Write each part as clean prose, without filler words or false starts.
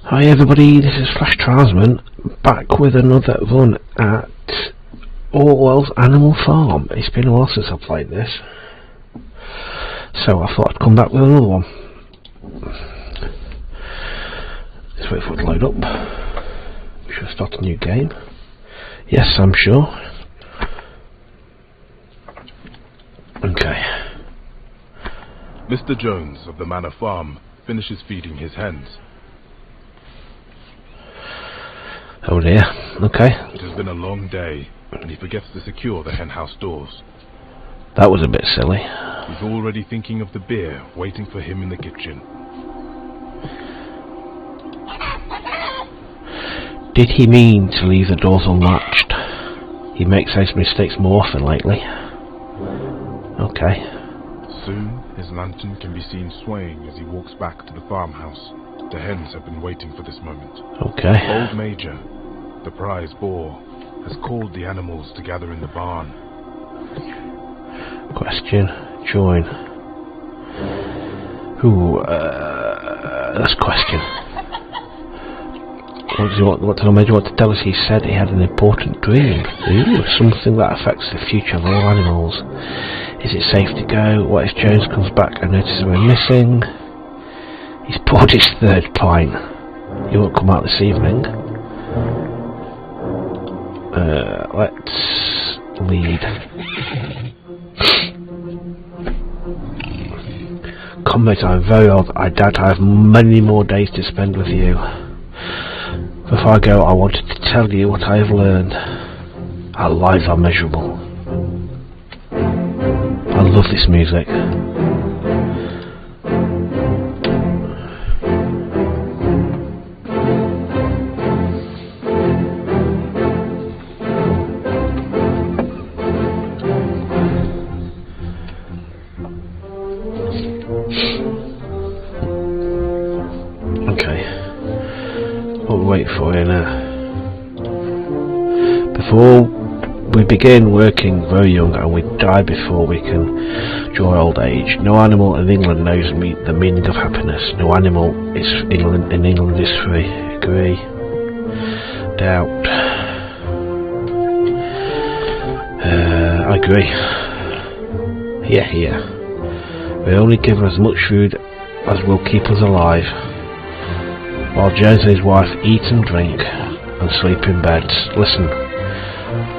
Hi everybody, this is Flash Tribesman back with another run at Orwell's Animal Farm. It's been a while since I played this, so I thought I'd come back with another one. Let's wait for it to load up. We should start a new game. Yes, I'm sure. Okay. Mr. Jones of the Manor Farm finishes feeding his hens. Oh dear, okay. It has been a long day, and he forgets to secure the henhouse doors. That was a bit silly. He's already thinking of the beer waiting for him in the kitchen. Did he mean to leave the doors unlatched? He makes those mistakes more often lately. Okay. Soon, his lantern can be seen swaying as he walks back to the farmhouse. The hens have been waiting for this moment. Okay. Old Major, the prize boar, has called the animals to gather in the barn. Question. Join. Ooh, that's question. What does he want? What did Major want to tell us? He said he had an important dream. Ooh, something that affects the future of all animals. Is it safe to go? What if Jones comes back and notices we're missing? He's poured his third pint. He won't come out this evening. Let's lead. Comrades, I'm very old. I doubt I have many more days to spend with you. Before I go, I wanted to tell you what I have learned. Our lives are miserable. I love this music. Wait for you now. Before we begin working very young and we die before we can enjoy old age. No animal in England knows the meaning of happiness. No animal in England is free. Agree. Doubt. I agree. Yeah. We only give as much food as will keep us alive, while Jones and his wife eat and drink and sleep in beds. Listen,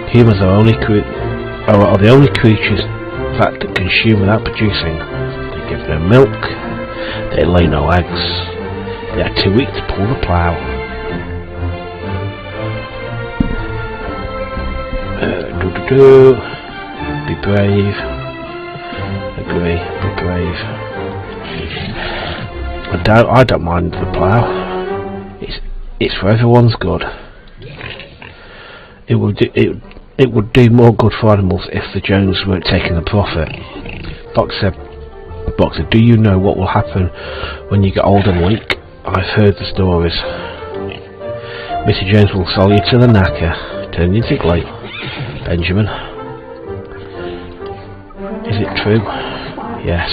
humans are the only creatures that consume without producing. They give no milk, they lay no eggs, they are too weak to pull the plough. Be brave. Agree, be brave. I don't mind the plough. It's for everyone's good. It would do more good for animals if the Jones weren't taking the profit. Boxer, do you know what will happen when you get old and weak? I've heard the stories. Mr. Jones will sell you to the knacker, turn you into glue. Benjamin. Is it true? Yes.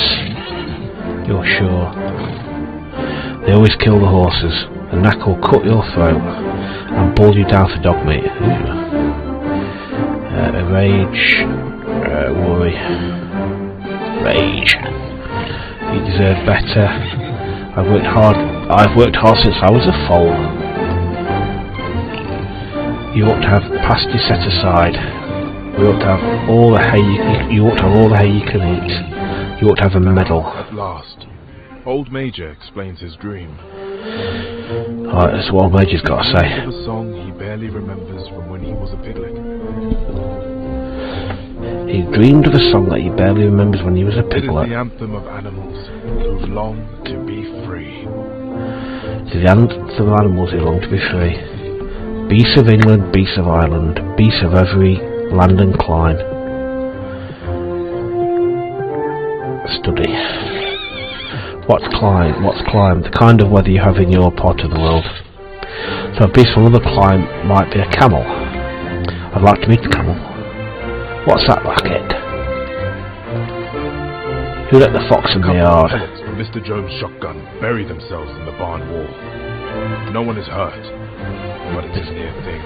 You're sure? They always kill the horses. The knack will cut your throat and boil you down for dog meat. Rage, worry, rage. You deserve better. I've worked hard since I was a foal. You ought to have pasty set aside. You ought to have all the hay you ought to have all the hay you can eat. You ought to have a medal. At last, Old Major explains his dream. Alright, that's what Old Major's got to say. Of a song he barely remembers from when he was a piglet. He dreamed of a song that he barely remembers when he was a piglet. It is the anthem of animals who long to be free. It is the anthem of animals who long to be free. Beasts of England, beasts of Ireland, beasts of every land and clime. Study. What's climb? The kind of weather you have in your part of the world. So a beast from another clime might be a camel. I'd like to meet the camel. What's that racket? Who let the fox in the yard? Pellets from Mr. Jones' shotgun bury themselves in the barn wall. No one is hurt, but it is a near thing.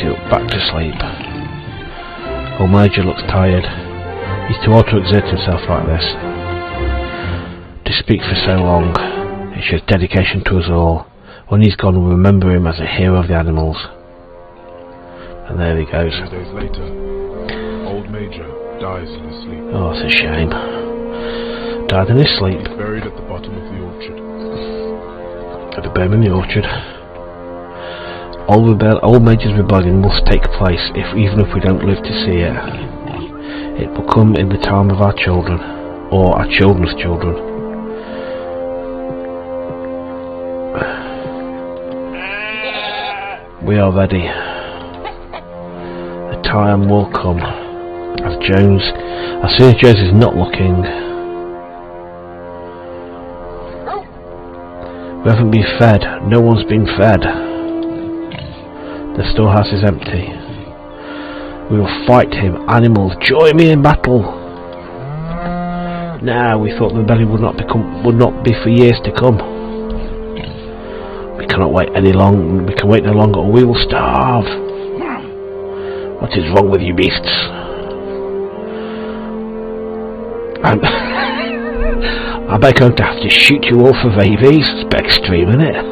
She'll back to sleep. Old Major looks tired. He's too old to exert himself like this. To speak for so long, it shows dedication to us all. When he's gone, we'll remember him as a hero of the animals. And there he goes. 2 days later, old Major dies in his sleep. Oh, it's a shame. Died in his sleep. He's buried at the bottom of the orchard. Got to bury him in the orchard. Old Major's rebellion must take place, even if we don't live to see it. It will come in the time of our children, or our children's children. We are ready. The time will come. As soon as Jones is not looking, we haven't been fed. No one's been fed. The storehouse is empty. We will fight him. Animals, join me in battle. Now we thought the rebellion would not be for years to come. We cannot wait any longer. We can wait no longer, or we will starve. What is wrong with you beasts? I bet I'm going to have to shoot you all for rabies. It's a bit extreme, isn't it?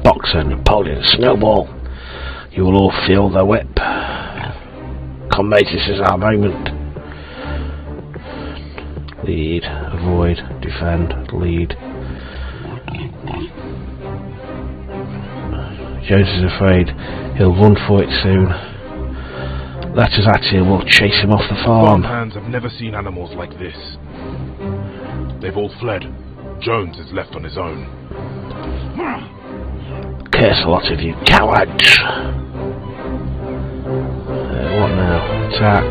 Boxer, Napoleon, Snowball, you will all feel the whip. Comrades, this is our moment. Lead, avoid, defend, lead. Jones is afraid he'll run for it soon. Let us at him, we'll chase him off the farm. Farmhands have never seen animals like this. They've all fled. Jones is left on his own. Curse a lot of you cowards! What now? Attack.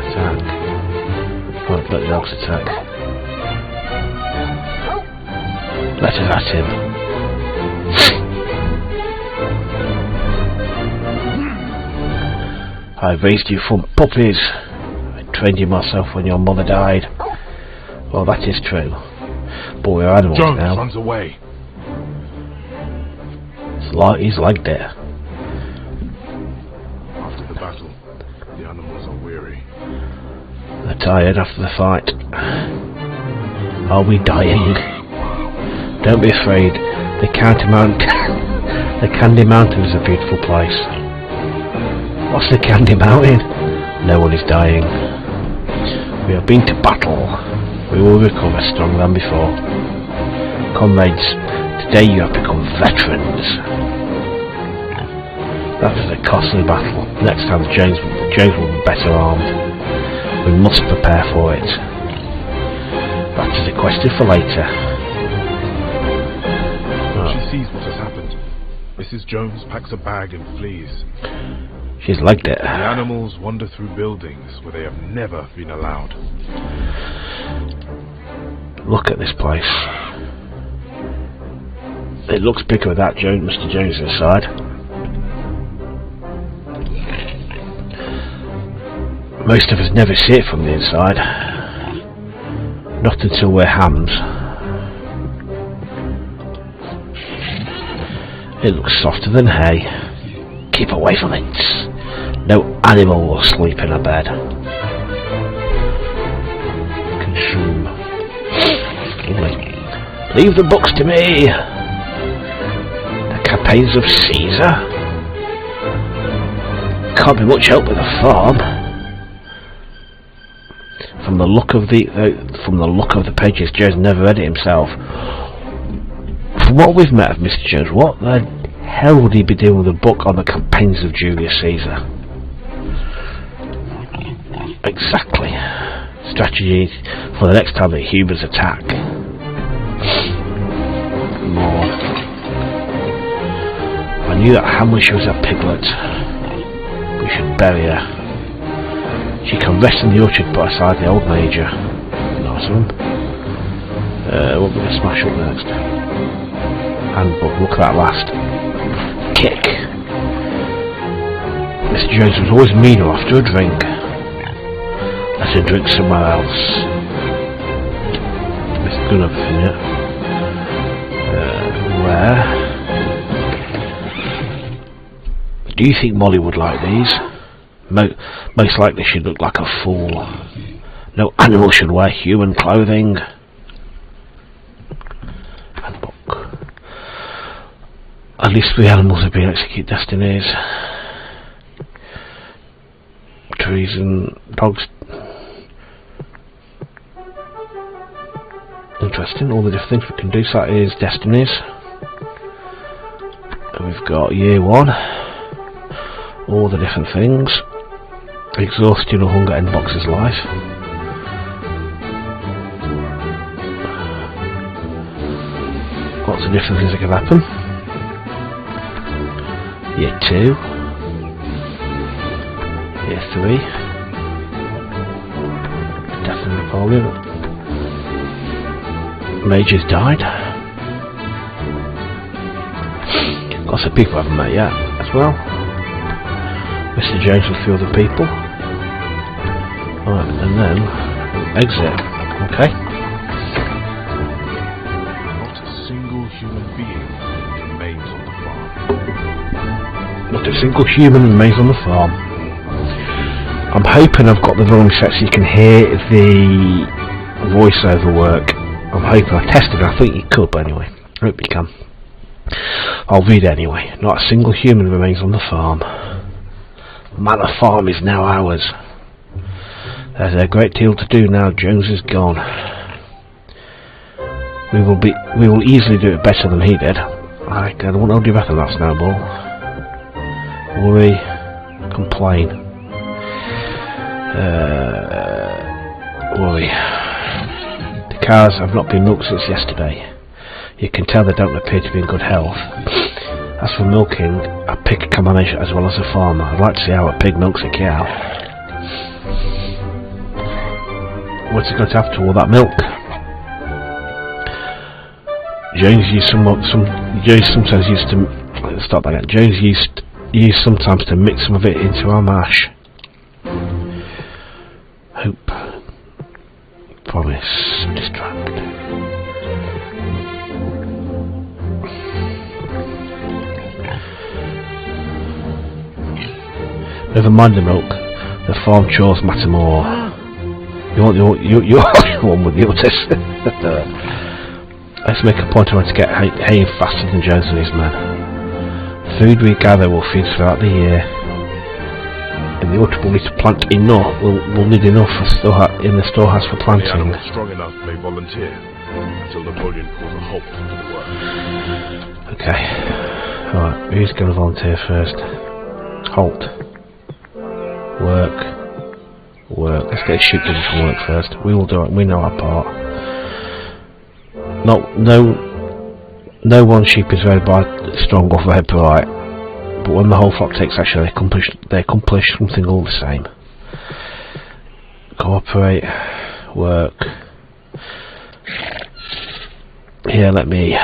Attack. Right, let the dogs attack. Let us at him. I raised you from puppies. I trained you myself when your mother died. Well, that is true. But we're animals Jones now. runs away. He's like that. After the battle, the animals are weary. They're tired after the fight. Are we dying? Don't be afraid. The Candy Mountain is a beautiful place. What's the Candy Mountain? No one is dying. We have been to battle. We will recover stronger than before. Comrades, today you have become veterans. That was a costly battle. Next time James will be better armed. We must prepare for it. That is a question for later. She sees what has happened. Mrs. Jones packs a bag and flees. She's like that. The animals wander through buildings where they have never been allowed. Look at this place. It looks bigger without Mr. Jones inside. Most of us never see it from the inside. Not until we're hams. It looks softer than hay. Keep away from it. No animal will sleep in a bed. Consume. Leave the books to me. The campaigns of Caesar. Can't be much help with a farm. From the look of the pages, Jones never read it himself. From what we've met of Mr. Jones, what the hell would he be doing with a book on the campaigns of Julius Caesar? Exactly. Strategy for the next time that humans attack. More. I knew that ham when she was a piglet. We should bury her. She can rest in the orchard by beside the old Major. Nice one. What we're going to smash up next? Handbook, look at that last. Kick. Mr. Jones was always meaner after a drink. Let him drink somewhere else. It's good enough, isn't it? Where? Do you think Molly would like these? Most likely she'd look like a fool. No animal should wear human clothing. Handbook. At least 3 animals have been executed destinies. Trees and dogs. Interesting, all the different things we can do. So that is destinies. And we've got year 1. All the different things. Exhaustion or hunger end Boxer's life. Lots of different things that can happen. Year 2. Year 3. Death of Napoleon. Major's died. Lots of people haven't met yet as well. Mr. James with 3 other people. Right, and then exit. Okay. Not a single human being remains on the farm. Not a single human remains on the farm. I'm hoping I've got the volume set so you can hear the voiceover work. I'm hoping I tested it. I think you could, but anyway, I hope you can. I'll read it anyway. Not a single human remains on the farm. Manor Farm is now ours. There's a great deal to do now Jones is gone. We will easily do it better than he did. I don't want to do better than that, Snowball. Worry, complain. Worry. The cows have not been milked since yesterday. You can tell they don't appear to be in good health. As for milking, a pig can manage as well as a farmer. I'd like to see how a pig milks a cow. What's it going to have to all that milk? Jones used sometimes to mix some of it into our mash. Hope. Promise. Distract. Never mind the milk. The farm chores matter more. You want your one with the otis. Let's make a point of to get hay faster than Jones and his men. Food we gather will feed throughout the year. In the autumn we'll need to plant enough. We'll need enough in the storehouse for planting. The animals strong enough may volunteer until Napoleon calls a halt to the work. Okay. Alright, who's going to volunteer first? Halt. Work. Let's get sheep to do some work first. We will do it. We know our part. No one sheep is very strong or very bright, but when the whole flock takes action, they accomplish something all the same. Cooperate. Work. Here, let me.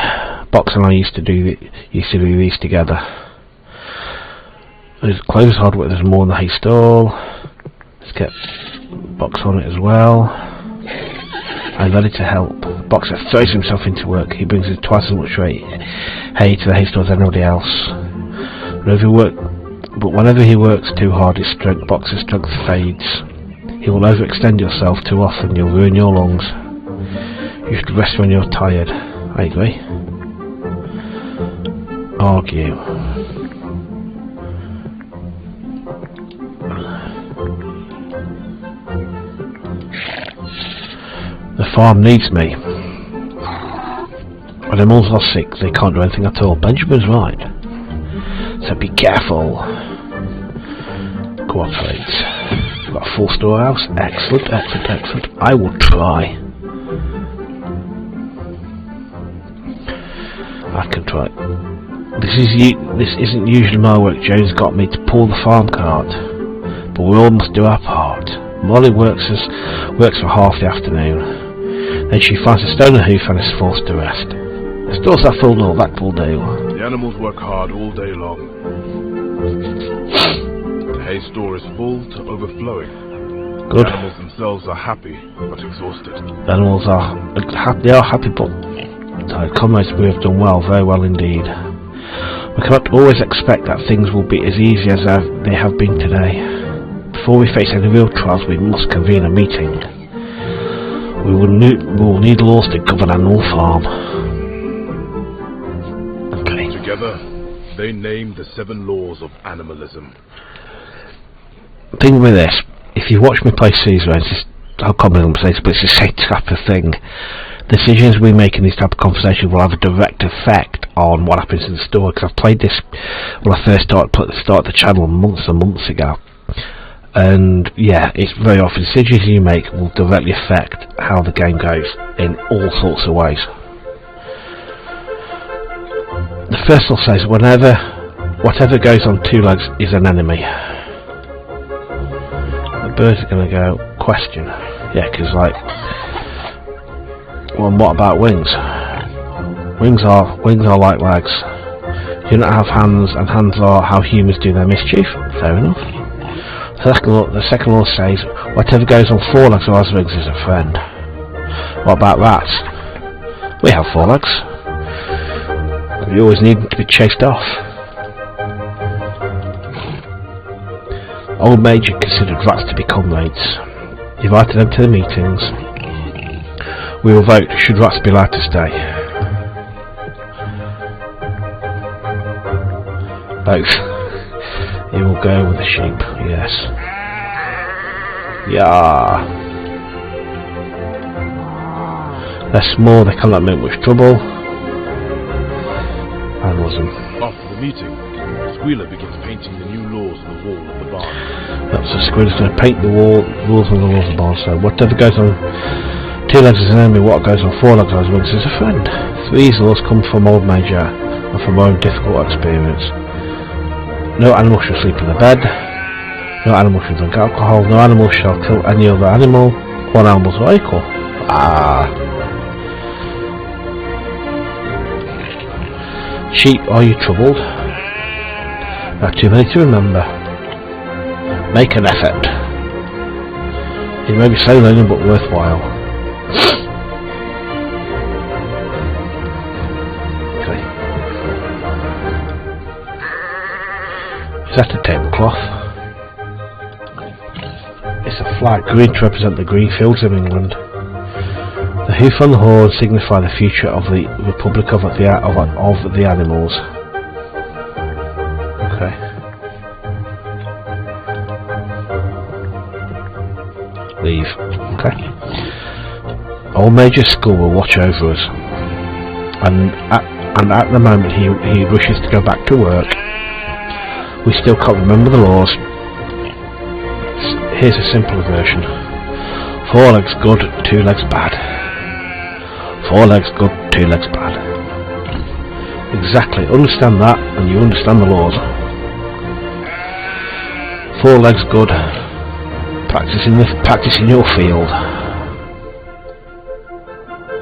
Box and I used to do these together. There's close hard work. There's more in the hay stall. Let's get Box on it as well. I'm ready to help. Boxer throws himself into work. He brings in twice as much hay to the hay store as anybody else. Whenever he works too hard, Boxer's strength fades. He will overextend yourself too often. You'll ruin your lungs. You should rest when you're tired. I agree. Argue. The farm needs me. When animals are sick, they can't do anything at all. Benjamin's right. So be careful. Cooperate. We've got a full storehouse. Excellent. I will try. I can try. This isn't usually my work. Jones got me to pull the farm cart, but we all must do our part. Molly works for half the afternoon. Then she finds a stone and hoof and is forced to rest. The stores are full that will do. The animals work hard all day long. The hay store is full to overflowing. Good. The animals themselves are happy, but exhausted. The animals are happy. They are happy, but comrades, we have done well, very well indeed. We cannot always expect that things will be as easy as they have been today. Before we face any real trials, we must convene a meeting. We will need laws to govern Animal Farm. Okay. Together, they named the 7 laws of animalism. Think with this, if you watch me play Caesar, it's just how common I'm saying, but it's the same type of thing. Decisions we make in these type of conversations will have a direct effect on what happens in the story. Because I've played this when I first started the channel months and months ago, and yeah, it's very often decisions you make will directly affect how the game goes in all sorts of ways. The first law says whatever goes on 2 legs is an enemy. The birds are going to go question, yeah, because like, well, what about wings? Wings are like legs. You don't have hands, and hands are how humans do their mischief. Fair enough. The second law says whatever goes on 4 legs or has wings is a friend. What about rats? We have 4 legs. We always need them to be chased off. Old Major considered rats to be comrades. He invited them to the meetings. We will vote, should rats be allowed to stay? Both. He will go with the sheep, yes. Yeah. They're small, they cannot make much trouble. Animalism. After the meeting, Squealer begins painting the new laws on the wall of the barn. So Squealer's going to paint the rules on the walls of the barn, so whatever goes on 2 legs is an enemy, what goes on 4 legs as wings is a friend. 3 laws come from Old Major and from our own difficult experience. No animal shall sleep in the bed. No animal shall drink alcohol. No animal shall kill any other animal. All animals are equal. Sheep, are you troubled? There are too many to remember. Make an effort. It may be slow learning but worthwhile. Okay. Is that a tablecloth? It's a flag, green to represent the green fields of England. The hoof and the horn signify the future of the Republic of the Animals. Okay. Leave. Okay. Old Major Skull will watch over us, and at the moment he wishes to go back to work. We still can't remember the laws. Here's a simpler version. 4 legs good, 2 legs bad. 4 legs good, 2 legs bad. Exactly. Understand that, and you understand the laws. 4 legs good. Practice in your field.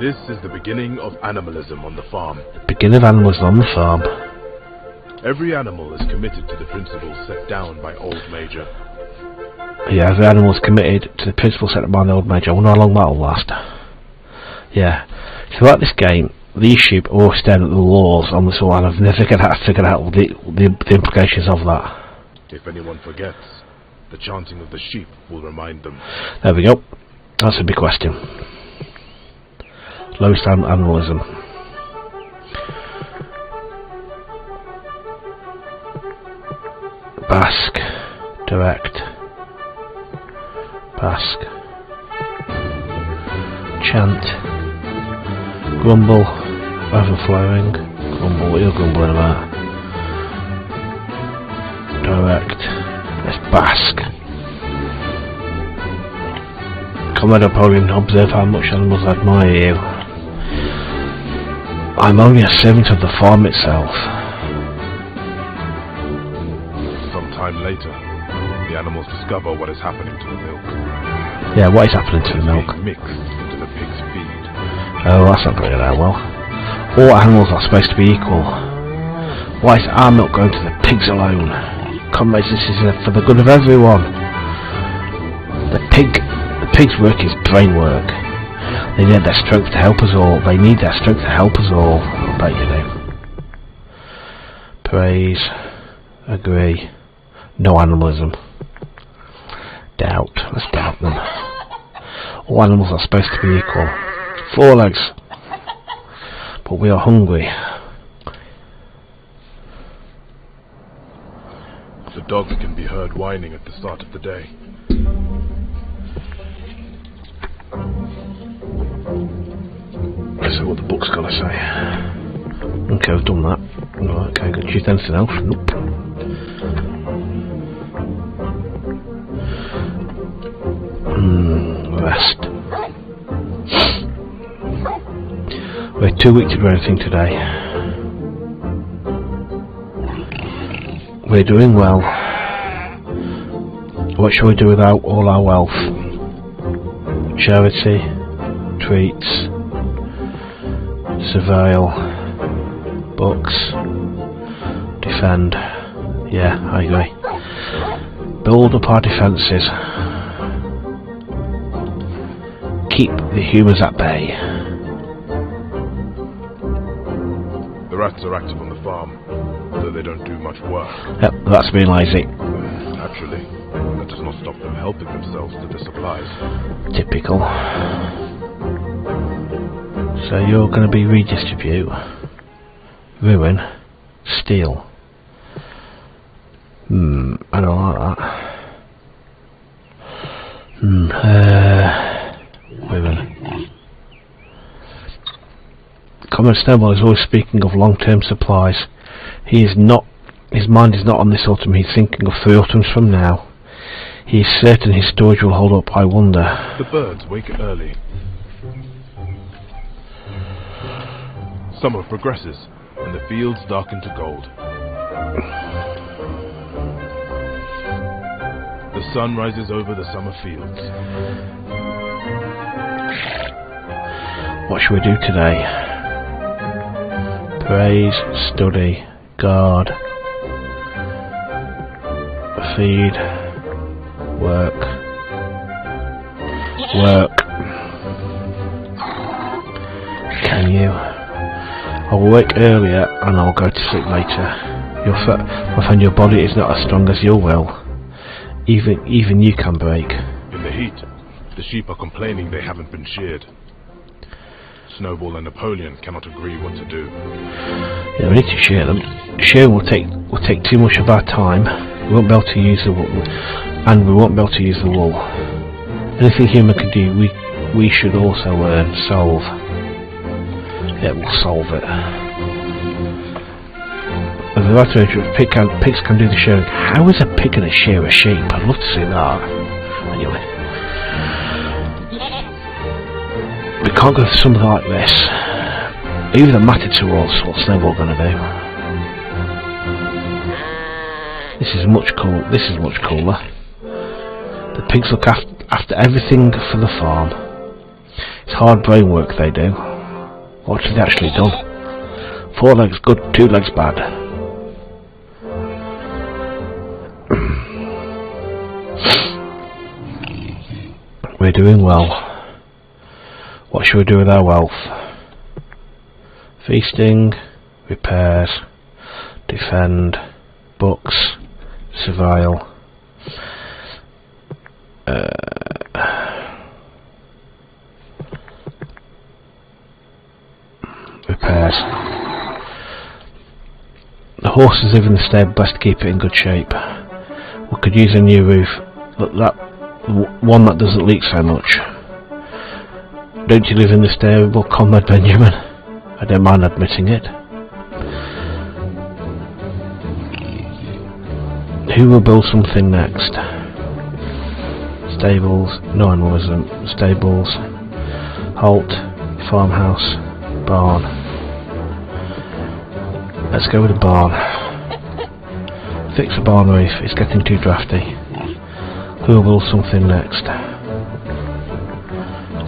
This is the beginning of animalism on the farm. Beginning of animalism on the farm. Every animal is committed to the principles set down by Old Major. Yeah, every animal is committed to the principles set by the Old Major. I wonder how long that will last. Yeah. Throughout this game, these sheep are always staring at the laws on this wall, and I've never figured out the implications of that. If anyone forgets, the chanting of the sheep will remind them. There we go. That's a big question. Lowest animalism. Bask. Direct. Bask. Chant. Grumble. Overflowing. Grumble. What are you grumbling about? Direct. Let's bask. Comrade Napoleon, observe how much animals admire you. I'm only a servant of the farm itself. Sometime later, the animals discover what is happening to the milk. Yeah, what is happening to the milk? It's being mixed into the pig's feed. Oh, that's not going out well. All animals are supposed to be equal. Why is our milk going to the pigs alone? Comrades, this is for the good of everyone. The pig's work is brain work. They need their strength to help us all. They need their strength to help us all. I bet you do. Praise. Agree. No animalism. Doubt. Let's doubt them. All animals are supposed to be equal. 4 legs. But we are hungry. The dogs can be heard whining at the start of the day. Let's see what the book's got to say. Okay, I've done that. Right, okay, good. Choose anything else? Nope. Rest. We're too weak to do anything today. We're doing well. What shall we do without all our wealth? Charity, treats, surveil, books, defend. Yeah, I agree. Build up our defences. Keep the humans at bay. The rats are active on the farm, though they don't do much work. Yep, that's being lazy. Naturally, that does not stop them helping themselves to the supplies. Typical. So you're going to be redistribute, ruin, steal. I don't like that. Women. Comrade Snowball is always speaking of long-term supplies. He is not. His mind is not on this autumn. He's thinking of 3 autumns from now. He is certain his storage will hold up. I wonder. The birds wake early. Summer progresses, and the fields darken to gold. The sun rises over the summer fields. What shall we do today? Praise, study, guard, feed, work. Can you? I will wake earlier and I will go to sleep later. My friend, your body is not as strong as your will. Even you can break. In the heat, the sheep are complaining they haven't been sheared. Snowball and Napoleon cannot agree what to do. Yeah, we need to shear them. Shearing will take too much of our time. We won't be able to use the wool, and we won't be able to use the wool. Anything human can do, we should also learn. Solve. Yeah, we'll solve it. As the writer pigs can do the shearing. How is a pig going to shear a sheep? I'd love to see that. Anyway. We can't go through something like this. Even the matter to us, what's Snowball going to do? This is much cooler. The pigs look after everything for the farm. It's hard brain work they do. What's it actually done? 4 legs good, 2 legs bad. We're doing well. What shall we do with our wealth? Feasting, repairs, defend, books, surveil. Repairs. The horses live in the stable, best to keep it in good shape. We could use a new roof, but that one that doesn't leak so much. Don't you live in the stable, Comrade Benjamin? I don't mind admitting it. Who will build something next? Stables, no animalism. Stables, halt, farmhouse, barn. Let's go with a barn. Fix a barn roof, it's getting too drafty. Who will build something next?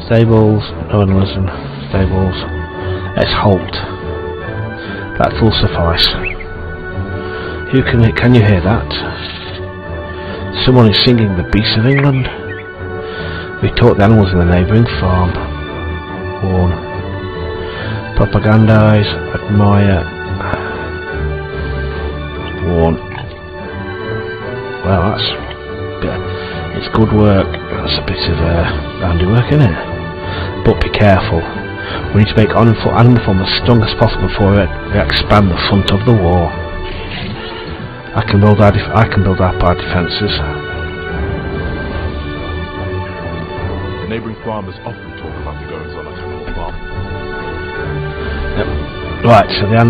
Stables, no animalism. Stables. Let's halt. That will suffice. Can you hear that? Someone is singing the Beasts of England. We taught the animals in the neighbouring farm. Warn. Propagandise, admire. Warn. Well, it's good work. That's a bit of handiwork, isn't it? But be careful. We need to make animal form as strong as possible before we expand the front of the wall. I can build up our defences. The neighbouring farmers often talk about the goings-on at Animal Farm. Yep. Right, so the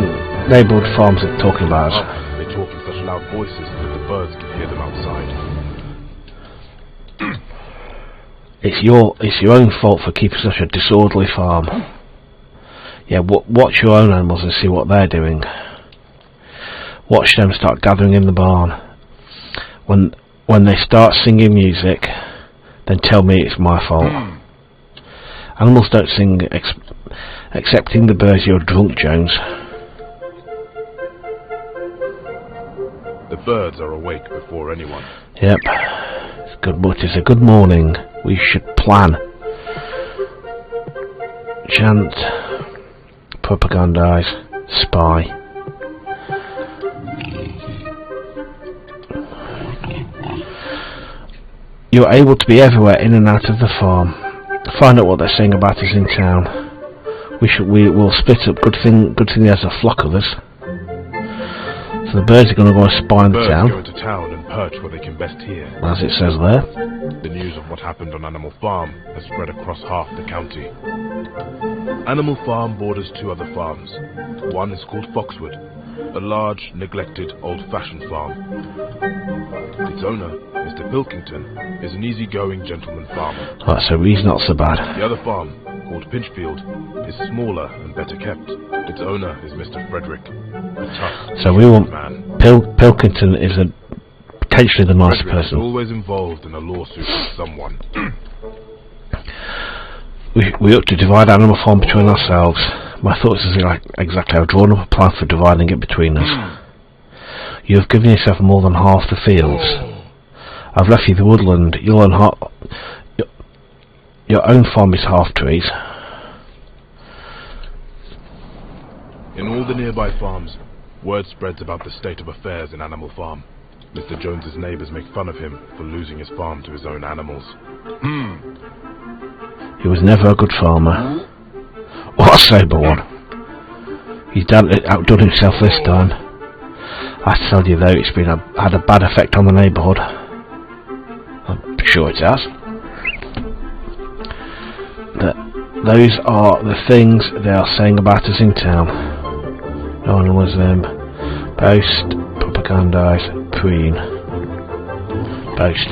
neighbourhood farms are talking about us. They talk in such loud voices that the birds can hear them outside. It's your own fault for keeping such a disorderly farm. Yeah, watch your own animals and see what they're doing. Watch them start gathering in the barn. When they start singing music, then tell me it's my fault. Animals don't sing excepting the birds. You're drunk, Jones. The birds are awake before anyone. Yep. It's good, but it's a good morning. We should plan. Chant. Propagandise. Spy. You're able to be everywhere in and out of the farm. Find out what they're saying about us in town. We'll split up. Good thing there's a flock of us. So the birds are going to go and spy in the town. Birds go into town and perch where they can best hear. As it says there. The news of what happened on Animal Farm has spread across half the county. Animal Farm borders two other farms. One is called Foxwood, a large, neglected, old-fashioned farm. Its owner, Mr. Pilkington, is an easy-going gentleman farmer. Right, so he's not so bad. The other farm, called Pinchfield, is smaller and better kept. Its owner is Mr. Frederick, a tough, so we want man. Pilkington is potentially the nice Frederick person. is always involved in a lawsuit with someone. We ought to divide Animal Farm between ourselves. My thoughts is exactly. I've drawn up a plan for dividing it between us. You have given yourself more than half the fields. I've left you the woodland. You'll own your own farm is half trees. In all the nearby farms, word spreads about the state of affairs in Animal Farm. Mr. Jones's neighbours make fun of him for losing his farm to his own animals. He was never a good farmer. What a sober one. He's outdone himself this time. I tell you though, it's had a bad effect on the neighbourhood. I'm sure it has. Those are the things they are saying about us in town. Animalism, boast, propagandise, preen. Boast.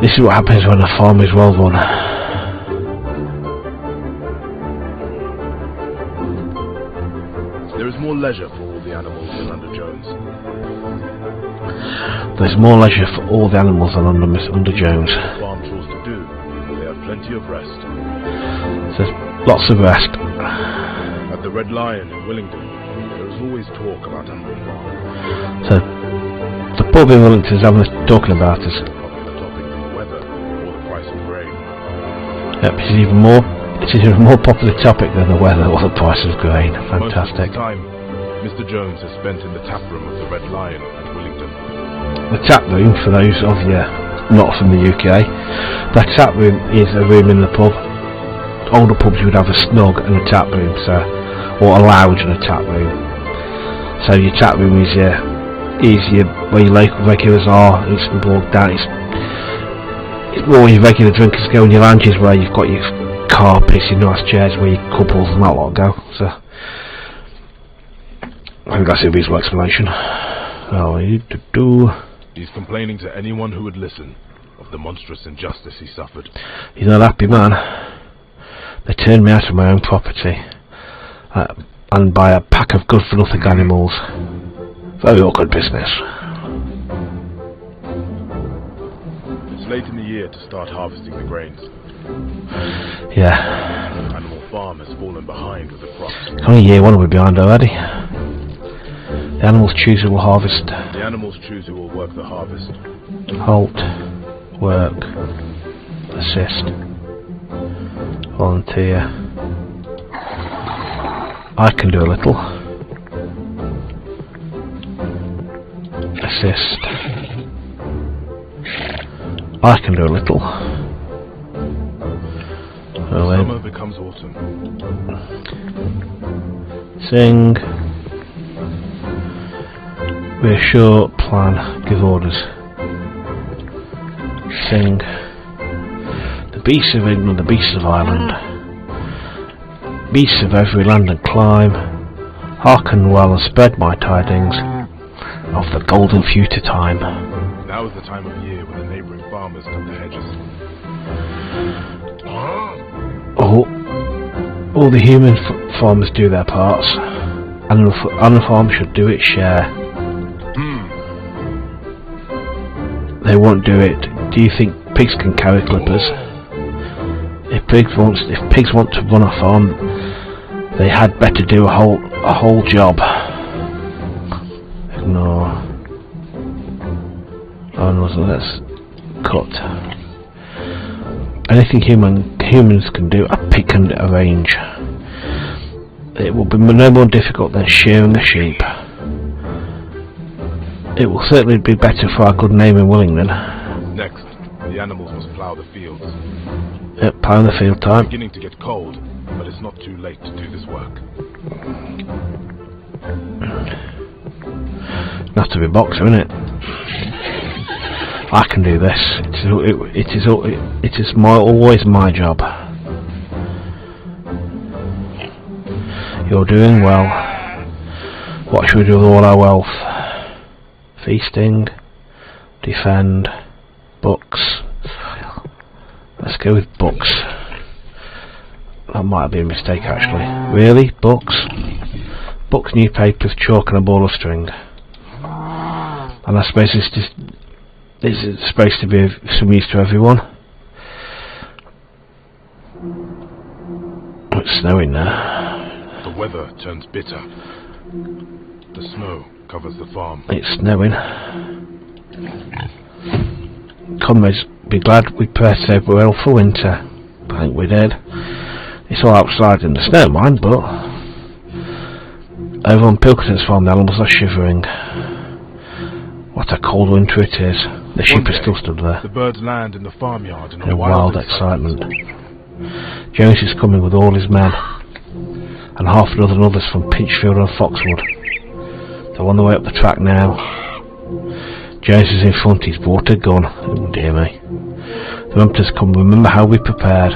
This is what happens when a farm is well run. There is more leisure for all the animals than under Jones. There's more leisure for all the animals than under Jones. Farm chores to do, and they have plenty of rest. There's lots of rest. At the Red Lion in Willingdon, there is always talk about Animal Farm. So the pub in Wellington is talking about us. Yep, it is even more popular topic than the weather or the price of grain. Fantastic. Most of the time, Mr. Jones has spent in the tap room of the Red Lion at Willingdon. The tap room, for those of you not from the UK, the tap room is a room in the pub. Older pubs would have a snug and a tap room, or a lounge and a tap room. So your tap room is where your local regulars are. It's brought down. It's where your regular drinkers go, and your lounge is where you've got your carpets, your nice chairs, where your couples and that lot go. So I think that's a reasonable explanation. He's complaining to anyone who would listen of the monstrous injustice he suffered. He's not a happy man. They turned me out of my own property, and by a pack of good-for-nothing animals. Very awkward business. Late in the year to start harvesting the grains. Yeah. Animal Farm has fallen behind with the crops. Only year one we're behind already. The animals choose who will harvest. The animals choose who will work the harvest. Halt. Work. Assist. Volunteer. I can do a little. Assist. I can do a little. Summer becomes autumn. Sing. Reassure, plan, give orders. Sing. The beasts of England, the beasts of Ireland, beasts of every land and clime, hearken well and spread my tidings of the golden future time. Now is the time of year when the neighbouring farmers cut the hedges. All the human farmers do their parts. Animal farm should do its share. They won't do it. Do you think pigs can carry clippers? If pigs want to run a farm, they had better do a whole job. Ignore. Oh no, so let's cut. Anything humans can do, a pig can arrange. It will be no more difficult than shearing a sheep. It will certainly be better for our good name in Willingdon. Next, the animals must plough the fields. Yep, plough the field time. It's beginning to get cold, but it's not too late to do this work. Have to be boxer, innit? I can do this. It is always my job. You're doing well. What should we do with all our wealth? Feasting, defend, books. Let's go with books. That might have been a mistake actually. Really? Books? Books, newspapers, chalk and a ball of string. And I suppose this is supposed to be of some use to everyone. It's snowing now. The weather turns bitter. The snow covers the farm. It's snowing. Comrades, be glad we persevered well for winter. I think we did. It's all outside in the snow, mind, but over on Pilkington's farm the animals are shivering. What a cold winter it is. The sheep are still stood there. The birds land in the farmyard in a wild excitement. Jones is coming with all his men, and half a dozen others from Pinchfield and Foxwood. They're on the way up the track now. Jones is in front, he's brought a gun. Oh dear me. The hunters come, remember how we prepared.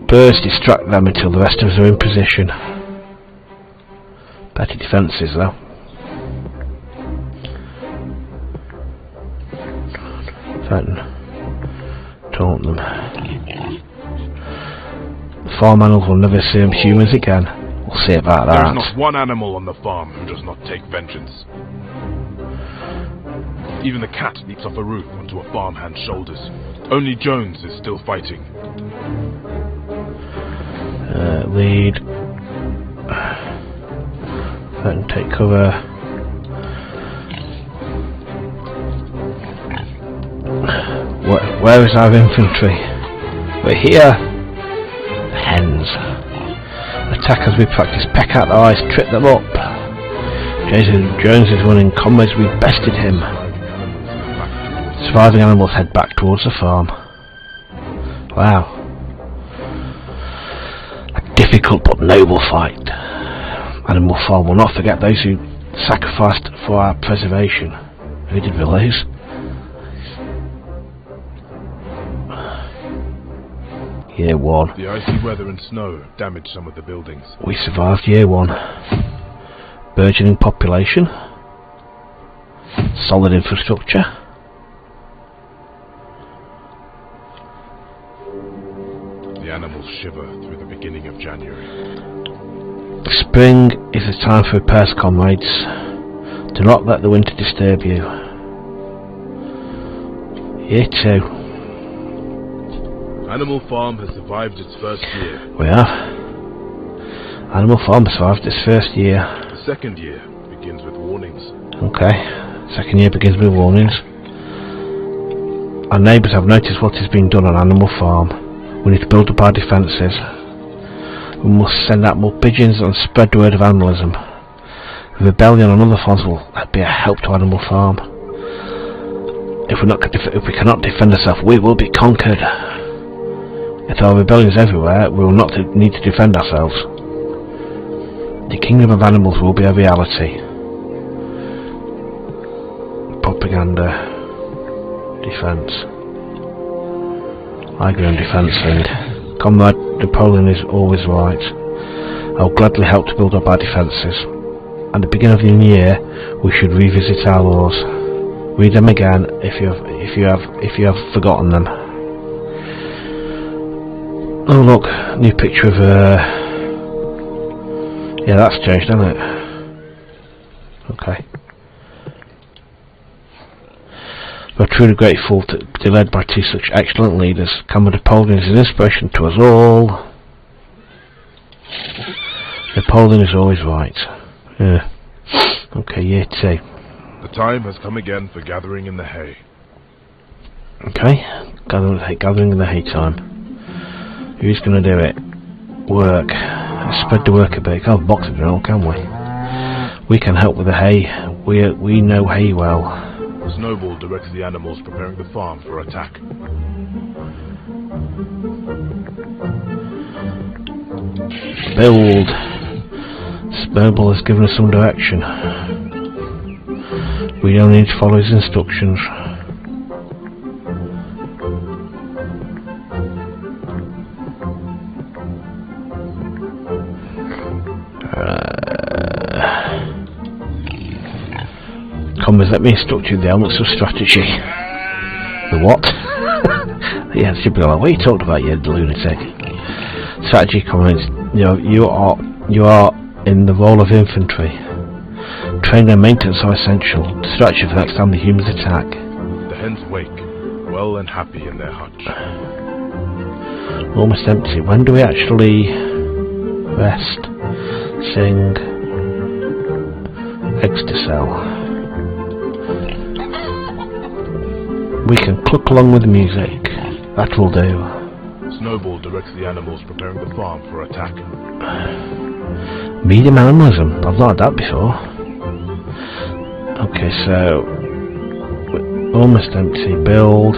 Birds distract them until the rest of us are in position. Better defences though. Threaten. Taunt them. The farm animals will never see humans again. We'll see about that. There is not one animal on the farm who does not take vengeance. Even the cat leaps off a roof onto a farmhand's shoulders. Only Jones is still fighting. Lead. Threaten, take cover. Where is our infantry? We're here. The hens. Attack as we practice. Peck out their eyes, trip them up. Jones is running. Comrades, we bested him. Surviving animals head back towards the farm. Wow. A difficult but noble fight. Animal Farm will not forget those who sacrificed for our preservation. Who did we lose? Year 1. The icy weather and snow damaged some of the buildings. We survived year 1. Burgeoning population. Solid infrastructure. The animals shiver through the beginning of January. Spring is the time for repairs, comrades. Do not let the winter disturb you. Year 2. Animal Farm has survived its first year. We have. Animal Farm survived its first year. The second year begins with warnings. Okay, second year begins with warnings. Our neighbours have noticed what is being done on Animal Farm. We need to build up our defences. We must send out more pigeons and spread the word of animalism. Rebellion on other farms will be a help to Animal Farm. If we cannot defend ourselves, we will be conquered. If there are rebellions everywhere, we will not need to defend ourselves. The kingdom of animals will be a reality. Propaganda. Defence. I agree on defence and Comrade Napoleon is always right. I will gladly help to build up our defences. At the beginning of the new year, we should revisit our laws. Read them again if you have forgotten them. Oh look, new picture of yeah, that's changed, hasn't it? Okay. We're truly grateful to be led by two such excellent leaders. Comrade Napoleon is an inspiration to us all. Napoleon is always right. Yeah. Okay, year 2. The time has come again for gathering in the hay. Okay, gathering in the hay time. Who's going to do it? Work. Spread the work a bit. Can't have a box of it all, can we? We can help with the hay. We know hay well. Snowball directs the animals preparing the farm for attack. Build. Snowball has given us some direction. We don't need to follow his instructions. Comrades, let me instruct you the elements of strategy. The what? Yeah, it should be like, what are you talking about, you lunatic? Strategy, comrades. You are in the role of infantry. Training and maintenance are essential. Strategy for next time the humans attack. The hens wake, well and happy in their hutch. Almost empty. When do we actually rest? Sing. Eggs to sell. We can cluck along with the music. That will do. Snowball directs the animals preparing the farm for attack. Medium animalism. I've not had that before. Okay, so almost empty. Build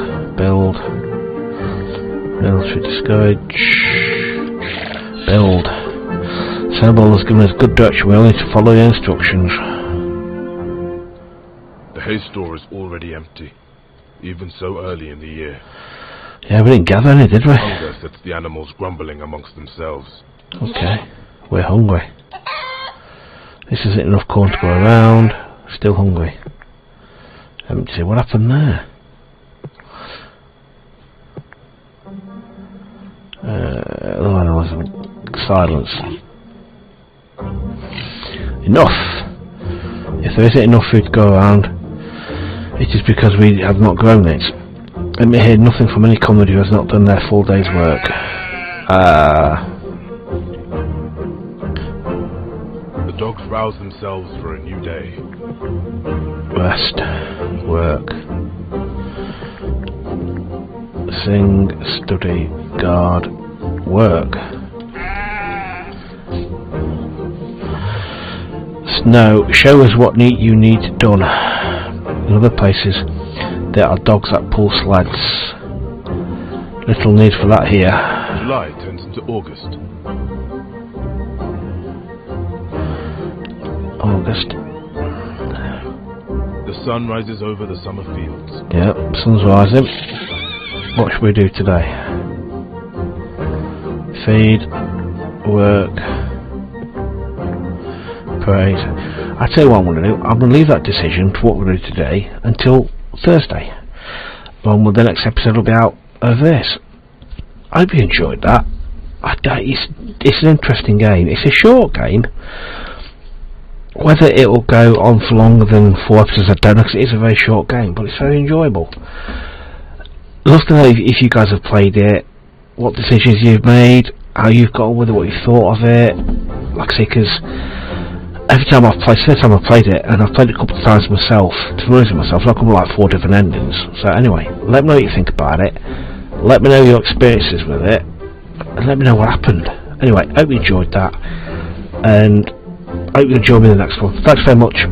to discourage. Build. Snowball has given us good direction. We only need to follow the instructions. The hay store is already empty, even so early in the year. Yeah, we didn't gather any, did we? Hunger sets the animals grumbling amongst themselves. Okay, we're hungry. This isn't enough corn to go around. Still hungry. Empty. What happened there? Silence. Enough! If there isn't enough food to go around, it is because we have not grown it. Let me hear nothing from any comrade who has not done their full day's work. The dogs rouse themselves for a new day. Rest. Work. Sing, study, guard, work. Snow, show us what you need done. In other places, there are dogs that pull sleds. Little need for that here. July turns into August. August. The sun rises over the summer fields. Yep, sun's rising. What should we do today? Feed, work, praise. I tell you what I'm going to do. I'm going to leave that decision to what we're going to do today until Thursday. Well, the next episode will be out of this. I hope you enjoyed that. It's an interesting game. It's a short game. Whether it will go on for longer than 4 episodes, I don't know, because it is a very short game, but it's very enjoyable. I'd love to know if you guys have played it, what decisions you've made, how you've got on with it, what you thought of it. Like I say, because every time I've played it, and I've played it a couple of times myself, to be honest with myself, I've come like 4 different endings. So anyway, let me know what you think about it. Let me know your experiences with it, and let me know what happened. Anyway, hope you enjoyed that, and I hope you'll join me in the next one. Thanks very much.